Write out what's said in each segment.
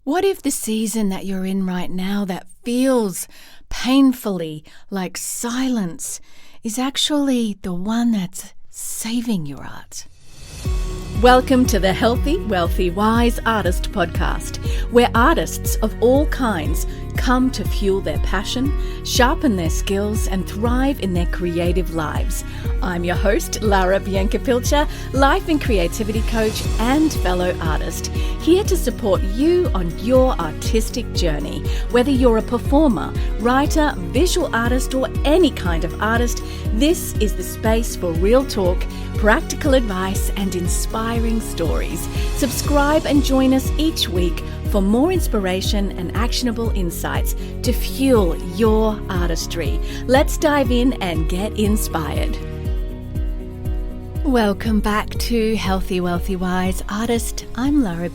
What if the season that you're in right now that feels painfully like silence is actually the one that's saving your art? Welcome to the Healthy, Wealthy, Wise Artist podcast, where artists of all kinds come to fuel their passion, sharpen their skills, and thrive in their creative lives. I'm your host, Lara life and creativity coach and fellow artist, here to support you on your artistic journey. Whether you're a performer, writer, visual artist, or any kind of artist, this is the space for real talk, practical advice, and inspiring stories. Subscribe and join us each week for more inspiration and actionable insights to fuel your artistry. Let's dive in and get inspired. Welcome back to Healthy, Wealthy, Wise Artist. I'm Lara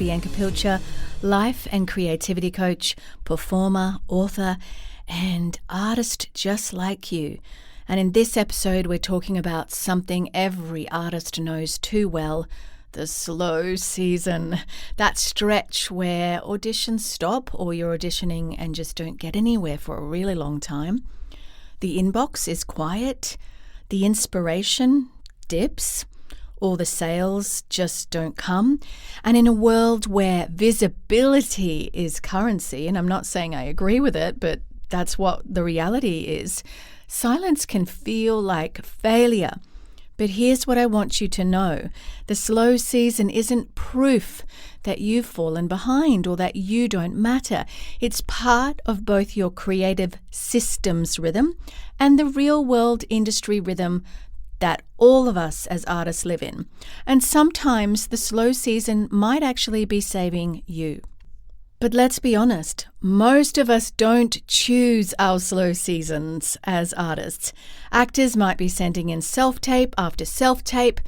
life and creativity coach, performer, author, and artist just like you. And in this episode, we're talking about something every artist knows too well, the slow season. That stretch where auditions stop or you're auditioning and just don't get anywhere for a really long time. The inbox is quiet. The inspiration dips. Or the sales just don't come. And in a world where visibility is currency, and I'm not saying I agree with it, but that's what the reality is, silence can feel like failure. But here's what I want you to know. The slow season isn't proof that you've fallen behind or that you don't matter. It's part of both your creative systems rhythm and the real world industry rhythm that all of us as artists live in. And sometimes the slow season might actually be saving you. But let's be honest, most of us don't choose our slow seasons as artists. Actors might be sending in self-tape after self-tape,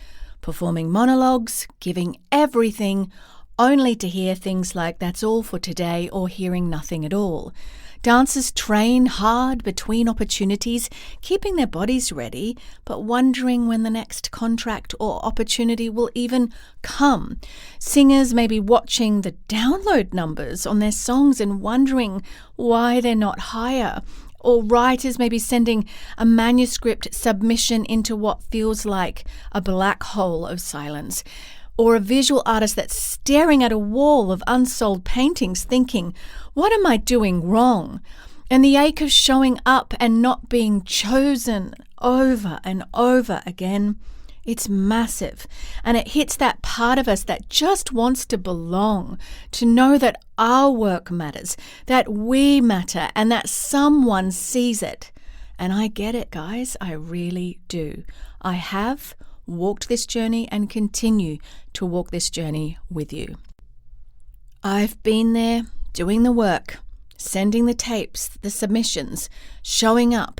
performing monologues, giving everything, only to hear things like that's all for today or hearing nothing at all. Dancers train hard between opportunities, keeping their bodies ready, but wondering when the next contract or opportunity will even come. Singers may be watching the download numbers on their songs and wondering why they're not higher. Or writers may be sending a manuscript submission into what feels like a black hole of silence. Or a visual artist that's staring at a wall of unsold paintings thinking, what am I doing wrong? And the ache of showing up and not being chosen over and over again, it's massive. And it hits that part of us that just wants to belong, to know that our work matters, that we matter, and that someone sees it. And I get it, guys. I really do. I have walked this journey and continue to walk this journey with you. I've been there doing the work, sending the tapes, the submissions, showing up,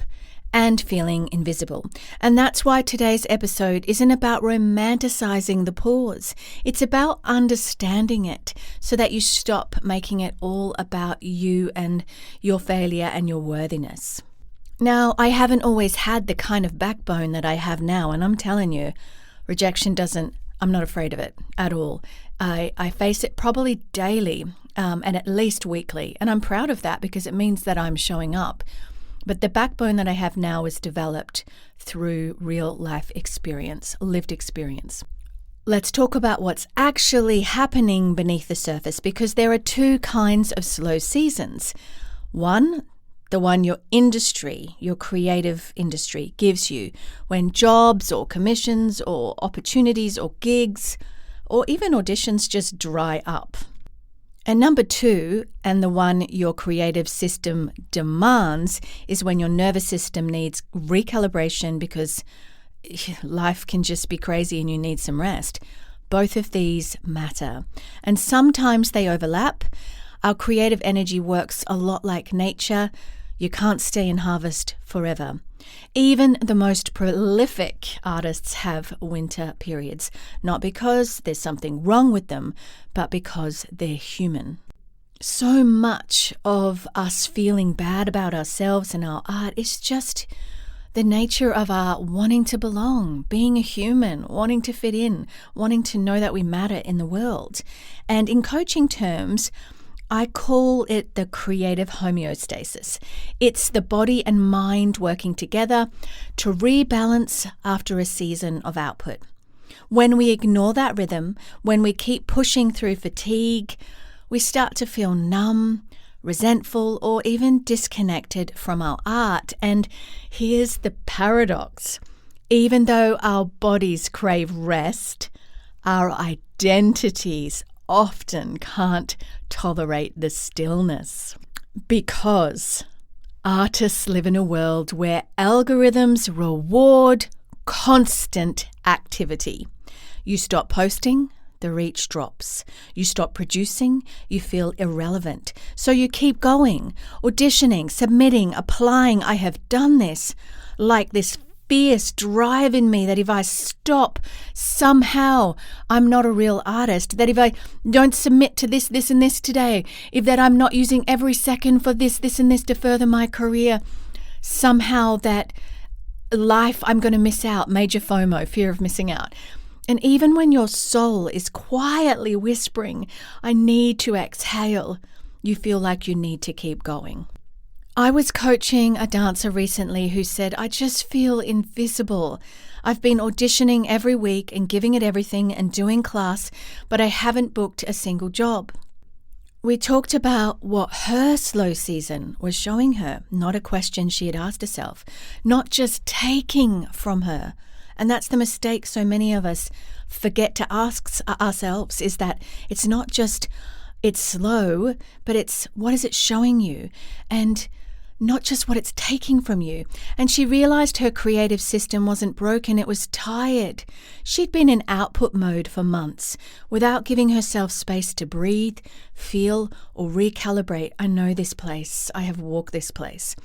and feeling invisible. And that's why today's episode isn't about romanticizing the pause. It's about understanding it so that you stop making it all about you and your failure and your worthiness. Now, I haven't always had the kind of backbone that I have now, and I'm telling you, I'm not afraid of it at all. I face it probably daily and at least weekly, and I'm proud of that because it means that I'm showing up. But the backbone that I have now is developed through real life experience, lived experience. Let's talk about what's actually happening beneath the surface, because there are two kinds of slow seasons. One, the one your industry, your creative industry gives you when jobs or commissions or opportunities or gigs or even auditions just dry up. And number two, and the one your creative system demands, is when your nervous system needs recalibration because life can just be crazy and you need some rest. Both of these matter. And sometimes they overlap. Our creative energy works a lot like nature. You can't stay in harvest forever. Even the most prolific artists have winter periods, not because there's something wrong with them, but because they're human. So much of us feeling bad about ourselves and our art is just the nature of our wanting to belong, being a human, wanting to fit in, wanting to know that we matter in the world. And in coaching terms, I call it the creative homeostasis. It's the body and mind working together to rebalance after a season of output. When we ignore that rhythm, when we keep pushing through fatigue, we start to feel numb, resentful, or even disconnected from our art. And here's the paradox. Even though our bodies crave rest, our identities often can't tolerate the stillness. Because artists live in a world where algorithms reward constant activity. You stop posting, the reach drops. You stop producing, you feel irrelevant. So you keep going, auditioning, submitting, applying. I have done this, like this fierce drive in me that if I stop, somehow I'm not a real artist, that if I don't submit to this, this and this today, if that I'm not using every second for this, this and this to further my career, somehow that life I'm going to miss out, major FOMO, fear of missing out. And even when your soul is quietly whispering, I need to exhale, you feel like you need to keep going. I was coaching a dancer recently who said, I just feel invisible. I've been auditioning every week and giving it everything and doing class, but I haven't booked a single job. We talked about what her slow season was showing her, not a question she had asked herself, not just taking from her. And that's the mistake so many of us forget to ask ourselves, is that it's not just it's slow, but it's what is it showing you? And not just what it's taking from you. And she realized her creative system wasn't broken, it was tired. She'd been in output mode for months without giving herself space to breathe, feel, or recalibrate. I know this place. I have walked this place.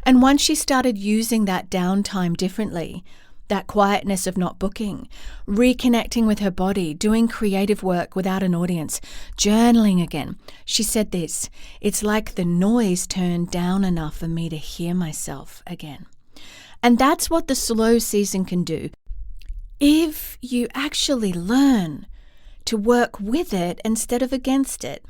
And once she started using that downtime differently, that quietness of not booking, reconnecting with her body, doing creative work without an audience, journaling again. She said this, it's like the noise turned down enough for me to hear myself again. And that's what the slow season can do. If you actually learn to work with it instead of against it.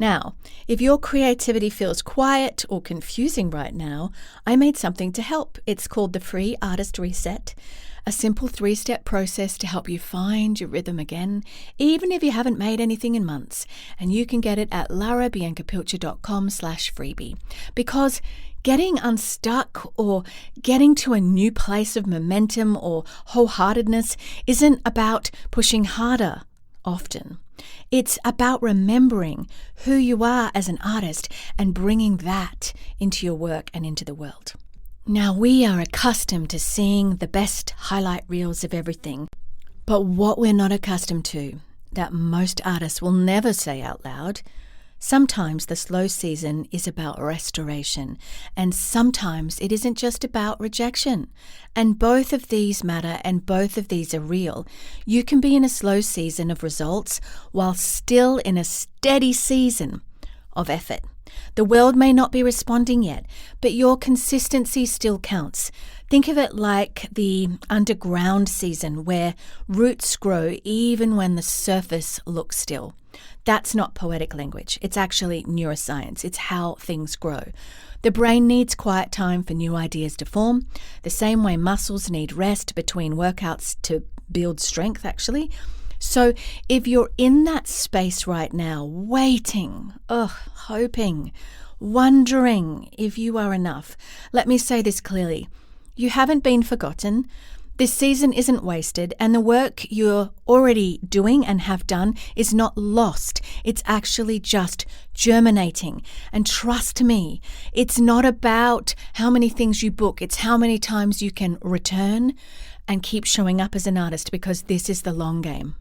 Now, if your creativity feels quiet or confusing right now, I made something to help. It's called the Free Artist Reset, a simple 3-step process to help you find your rhythm again, even if you haven't made anything in months. And you can get it at larabiancapilcher.com/freebie. Because getting unstuck or getting to a new place of momentum or wholeheartedness isn't about pushing harder often. It's about remembering who you are as an artist and bringing that into your work and into the world. Now, we are accustomed to seeing the best highlight reels of everything, but what we're not accustomed to, that most artists will never say out loud, sometimes the slow season is about restoration, and sometimes it isn't just about rejection. And both of these matter, and both of these are real. You can be in a slow season of results while still in a steady season of effort. The world may not be responding yet, but your consistency still counts. Think of it like the underground season where roots grow even when the surface looks still. That's not poetic language. It's actually neuroscience. It's how things grow. The brain needs quiet time for new ideas to form, the same way muscles need rest between workouts to build strength, actually. So if you're in that space right now, waiting, hoping, wondering if you are enough, let me say this clearly. You haven't been forgotten. This season isn't wasted, and the work you're already doing and have done is not lost. It's actually just germinating. And trust me, it's not about how many things you book. It's how many times you can return and keep showing up as an artist, because this is the long game.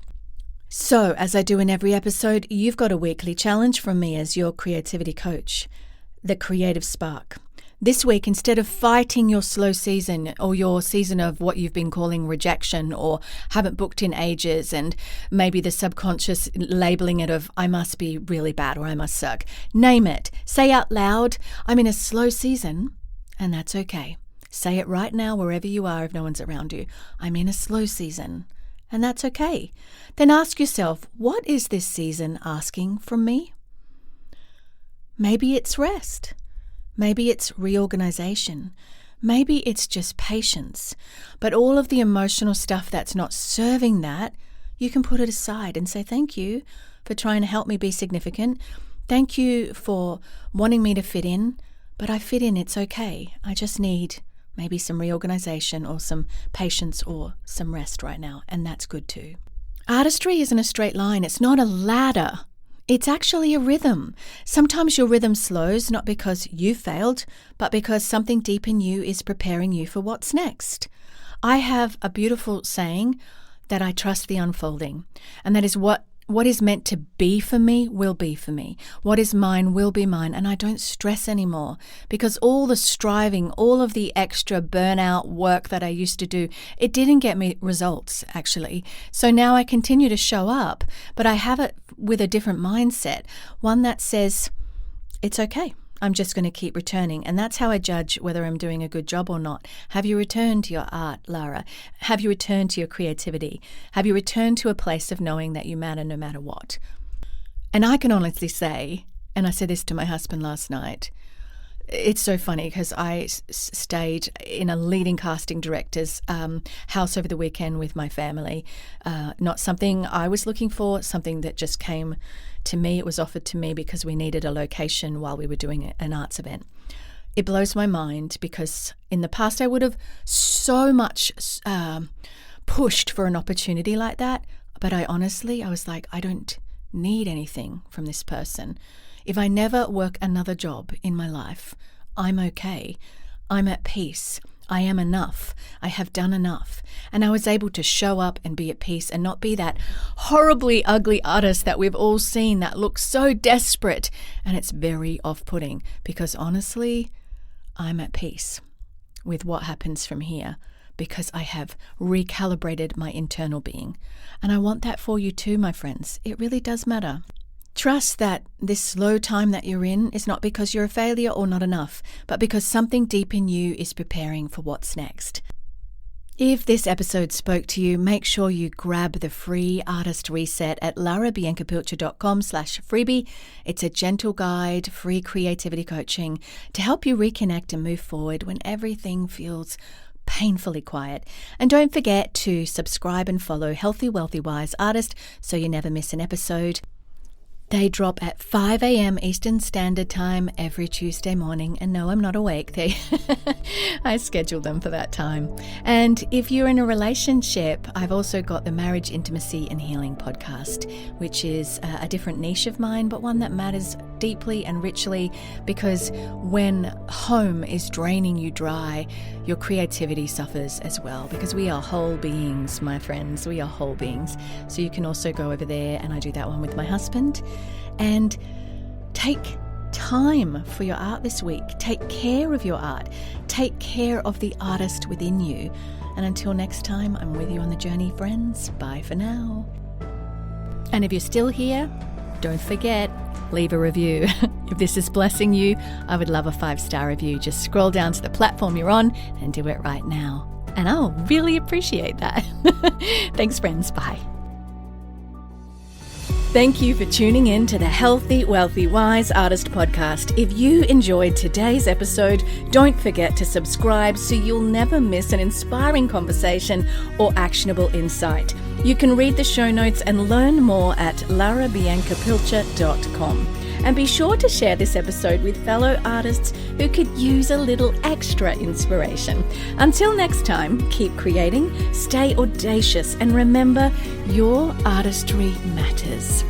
So, as I do in every episode, you've got a weekly challenge from me as your creativity coach, the Creative Spark. This week, instead of fighting your slow season or your season of what you've been calling rejection or haven't booked in ages, and maybe the subconscious labeling it of I must be really bad or I must suck, name it. Say out loud, I'm in a slow season, and that's okay. Say it right now wherever you are if no one's around you. I'm in a slow season, and that's okay. Then ask yourself, what is this season asking from me? Maybe it's rest. Maybe it's reorganization. Maybe it's just patience. But all of the emotional stuff that's not serving that, you can put it aside and say, thank you for trying to help me be significant. Thank you for wanting me to fit in, but I fit in, it's okay. I just need maybe some reorganization or some patience or some rest right now, and that's good too. Artistry isn't a straight line. It's not a ladder. It's actually a rhythm. Sometimes your rhythm slows, not because you failed, but because something deep in you is preparing you for what's next. I have a beautiful saying that I trust the unfolding, and that is what is meant to be for me will be for me. What is mine will be mine, and I don't stress anymore because all the striving, all of the extra burnout work that I used to do, it didn't get me results actually. So now I continue to show up, but I have it with a different mindset, one that says, it's okay. I'm just going to keep returning. And that's how I judge whether I'm doing a good job or not. Have you returned to your art, Lara? Have you returned to your creativity? Have you returned to a place of knowing that you matter no matter what? And I can honestly say, and I said this to my husband last night, it's so funny because I stayed in a leading casting director's house over the weekend with my family. Not something I was looking for, something that just came to me. It was offered to me because we needed a location while we were doing an arts event. It blows my mind because in the past I would have so much pushed for an opportunity like that. But I was like, I don't need anything from this person. If I never work another job in my life, I'm okay. I'm at peace. I am enough. I have done enough. And I was able to show up and be at peace and not be that horribly ugly artist that we've all seen that looks so desperate. And it's very off-putting because honestly, I'm at peace with what happens from here because I have recalibrated my internal being. And I want that for you too, my friends. It really does matter. Trust that this slow time that you're in is not because you're a failure or not enough, but because something deep in you is preparing for what's next. If this episode spoke to you, make sure you grab the free artist reset at larabiancapilcher.com/freebie. It's a gentle guide, free creativity coaching to help you reconnect and move forward when everything feels painfully quiet. And don't forget to subscribe and follow Healthy, Wealthy, Wise Artist so you never miss an episode. They drop at 5 a.m. Eastern Standard Time every Tuesday morning. And no, I'm not awake. I schedule them for that time. And if you're in a relationship, I've also got the Marriage, Intimacy and Healing podcast, which is a different niche of mine, but one that matters deeply and richly because when home is draining you dry, your creativity suffers as well because we are whole beings, my friends. We are whole beings. So you can also go over there, and I do that one with my husband. And take time for your art this week. Take care of your art. Take care of the artist within you. And until next time, I'm with you on the journey, friends. Bye for now. And if you're still here, don't forget, leave a review. If this is blessing you, I would love a 5-star review. Just scroll down to the platform you're on and do it right now. And I'll really appreciate that. Thanks, friends. Bye. Thank you for tuning in to the Healthy, Wealthy, Wise Artist podcast. If you enjoyed today's episode, don't forget to subscribe so you'll never miss an inspiring conversation or actionable insight. You can read the show notes and learn more at larabiancapilcher.com. And be sure to share this episode with fellow artists who could use a little extra inspiration. Until next time, keep creating, stay audacious, and remember, your artistry matters.